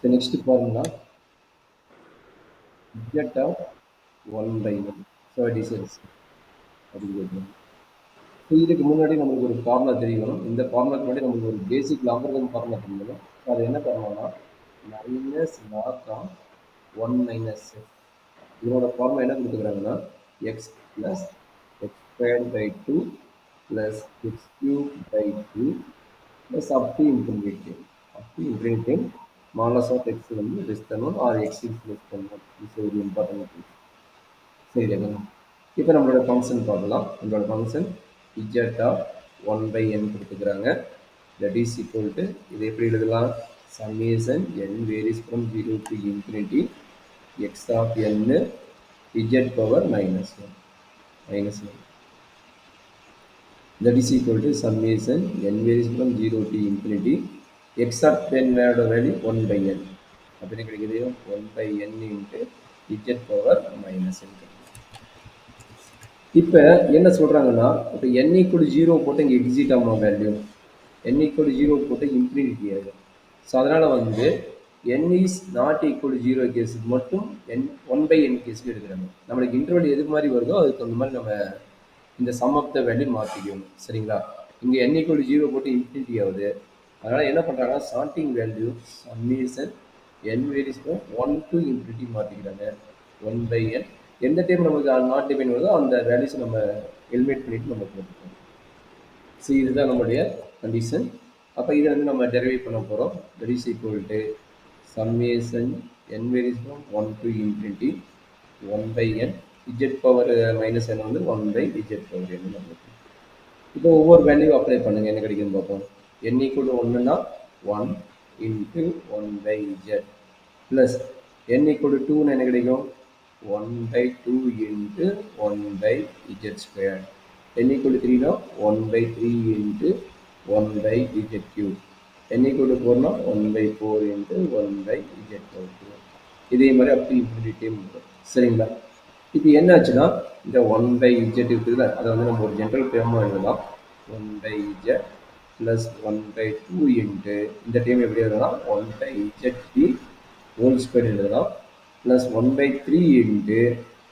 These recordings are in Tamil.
The next formula z of 1 by 1. So it is இதுக்கு முன்னாடி நம்மளுக்கு ஒரு ஃபார்முலா தெரியணும். இந்த ஃபார்முலாக்கு முன்னாடி நம்மளுக்கு ஒரு பேசிக் லாகரிதம் ஃபார்முலா தெரியணும். அது என்ன பண்ணணும்னா மைனஸ் லாக் ஆஃப் 1 மைனஸ் இதனோட ஃபார்முலா என்ன கொடுத்துக்கிறாங்கன்னா X plus X square by 2 plus X cube by 2 plus up to infinity. Up to infinity, modulus of x வந்து less than 1 or x is less than 1. This is very important thing. சரி இப்போ நம்மளோட ஃபங்க்ஷன் பார்க்கலாம். நம்மளோட function z of 1 by n கொடுத்துக்கிறாங்க. That is equal to இது எப்படி எழுதலாம்? Summation n varies from 0 to infinity x of n z power minus 1. Minus 1. That is equal to summation n varies from 0 to infinity x of n value 1 by n. அப்போ என்ன கிடைக்குது 1 by n into z power minus n. இப்போ என்ன சொல்கிறாங்கன்னா இப்போ n equal to 0 போட்டு இங்கே எக்ஸிட் ஆகும் வேல்யூ n equal to 0 போட்டு இன்ஃபினிட்டி ஆகும். ஸோ அதனால் வந்து n is not equal to 0 கேஸுக்கு மட்டும் n 1 by n கேஸுக்கு எடுக்கிறாங்க. நம்மளுக்கு இன்டர்வல் எது மாதிரி வருதோ அதுக்கு அந்த மாதிரி நம்ம இந்த சம் ஆஃப் த வேல்யூ மாற்றிக்கணும். சரிங்களா? இங்கே n equal to 0 போட்டு இன்ஃபினிட்டி ஆகுது. அதனால் என்ன பண்ணுறாங்கன்னா starting value summation n varies from 1 to infinity மாற்றிக்கிறாங்க 1 by n. எந்த டைம் நமக்கு நாட் டிபைன் வருதோ அந்த வேல்யூஸை நம்ம எலிமினேட் பண்ணிட்டு நம்ம போட்டுக்கணும். ஸோ இதுதான் நம்மளுடைய கண்டிஷன். அப்போ இதை வந்து நம்ம டெரிவேட் பண்ண போகிறோம். That is equal to summation n varies from 1 to infinity 1 by n z power minus n வந்து 1 by z பவர் n நம்மளுக்கு. இப்போ ஒவ்வொரு வேல்யூ அப்ளை பண்ணுங்க என்ன கிடைக்குன்னு பார்ப்போம். n equal to 1னா 1 into 1 by z plus n equal to 2னா என்ன கிடைக்கும் 1 by 2 into 1 by z square. n equal to 3னா 1 by 3 into 1 by z cube. n equal to 4னா 1 by 4 into 1 by z power 2. இதே மாதிரி up to infinity வரும். சரிங்களா? இப்போ என்ன ஆச்சுன்னா இந்த 1 by z இருக்குதுல்ல அதை வந்து நம்ம ஒரு ஜென்ரல் டேர்மாக எழுதலாம் 1 by z plus 1 by 2 into இந்த டைம் எப்படி எழுதலாம் 1 by z whole square எழுதலாம் plus 1 by 3 into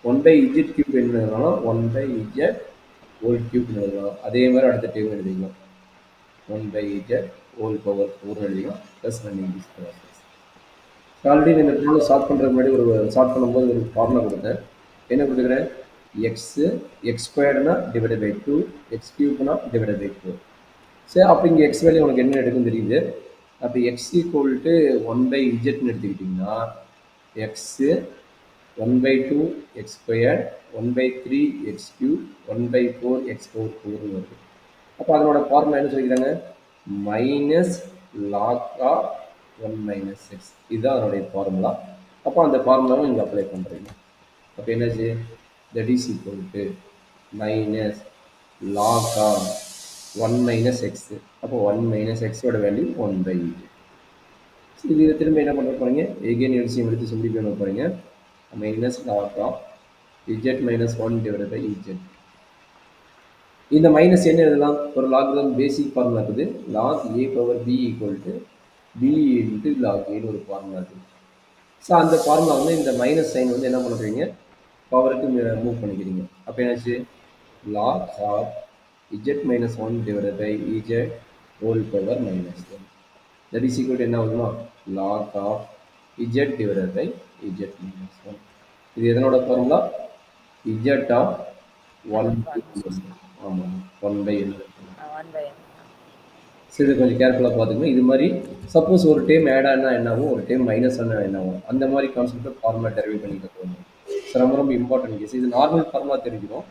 1 by z cube என்ன எழுதலாம் 1 by z whole cube எழுதலாம். அதே மாதிரி அடுத்த டைம் எழுதிக்கலாம் 1 by z whole power 4 எழுதிக்கலாம் plus running this process. Already இந்த இடத்துல சால்வ் பண்ணுறதுக்கு முன்னாடி ஒரு சால்வ் பண்ணும்போது ஒரு ஃபார்முலா கொடுத்தேன். என்ன கொடுத்துக்கிறேன் எக்ஸ் ஸ்கொயர்னா டிவைடட் பை 2 எக்ஸ் கியூப்னா டிவைடட் பை 4. சரி அப்போ இங்கே எக்ஸ் வேல்யூ உனக்கு என்ன எடுக்குன்னு தெரியுது. அப்போ எக்ஸ் ஈக்குவல் டு 1 பை இஜெட்னு எடுத்துக்கிட்டிங்கன்னா x 1 by 2 x square 1 by 3 x cube 1 by 4 x power 4னு வருது. அப்போ அதனோட ஃபார்முலா என்ன சொல்லிக்கிறாங்க minus log of 1 minus x. இதுதான் அதனுடைய ஃபார்முலா. அப்போ அந்த ஃபார்முலாவும் இங்கே அப்ளை பண்ணுறீங்க. அப்போ என்னாச்சு that is equal to minus log of 1 minus x. அப்போ 1 மைனஸ் எக்ஸோட வேல்யூ 1 பை இஜெட். இது திரும்ப என்ன பண்ண போகிறீங்க எகெயின் எல்சிஎம் எடுத்து சிம்பிளிஃபை பண்ண போகிறீங்க minus log of Z minus 1 divided by Z. இந்த மைனஸ் என்ன எழுதலாம் ஒரு லாக்ரிதம் பேசிக் ஃபார்முலா இருக்குது log A power B equal to B into log ஏன்னு ஒரு ஃபார்முலா இருக்குது. ஸோ அந்த ஃபார்முலா வந்து இந்த மைனஸ் சைன் வந்து என்ன பண்ணுறீங்க பவருக்கு மூவ் பண்ணிக்கிறீங்க. அப்போ என்னாச்சு log of Z minus 1 divided by z whole power minus 1 that is equal to என்ன ஆகுதுமா log of z divided by z minus 1. இது எதனோட ஃபார்முலா இஜெட் ஆஃப் 1 ஆமாம் 1 பை n. சரி இது கொஞ்சம் கேர்ஃபுல்லாக பார்த்துக்கணும். இது மாதிரி சப்போஸ் ஒரு டைம் ஆட் ஆனால் என்ன ஆகும் ஒரு டைம் மைனஸ் ஆனால் என்ன ஆகும் அந்த மாதிரி கான்செப்டை ஃபார்முலா டெரிவேட் பண்ணிட்டு போகணும். ஸோ ரொம்ப ரொம்ப இம்பார்ட்டன்ட் கேஸ். இது நார்மல் ஃபார்முலா தெரிஞ்சிடும்.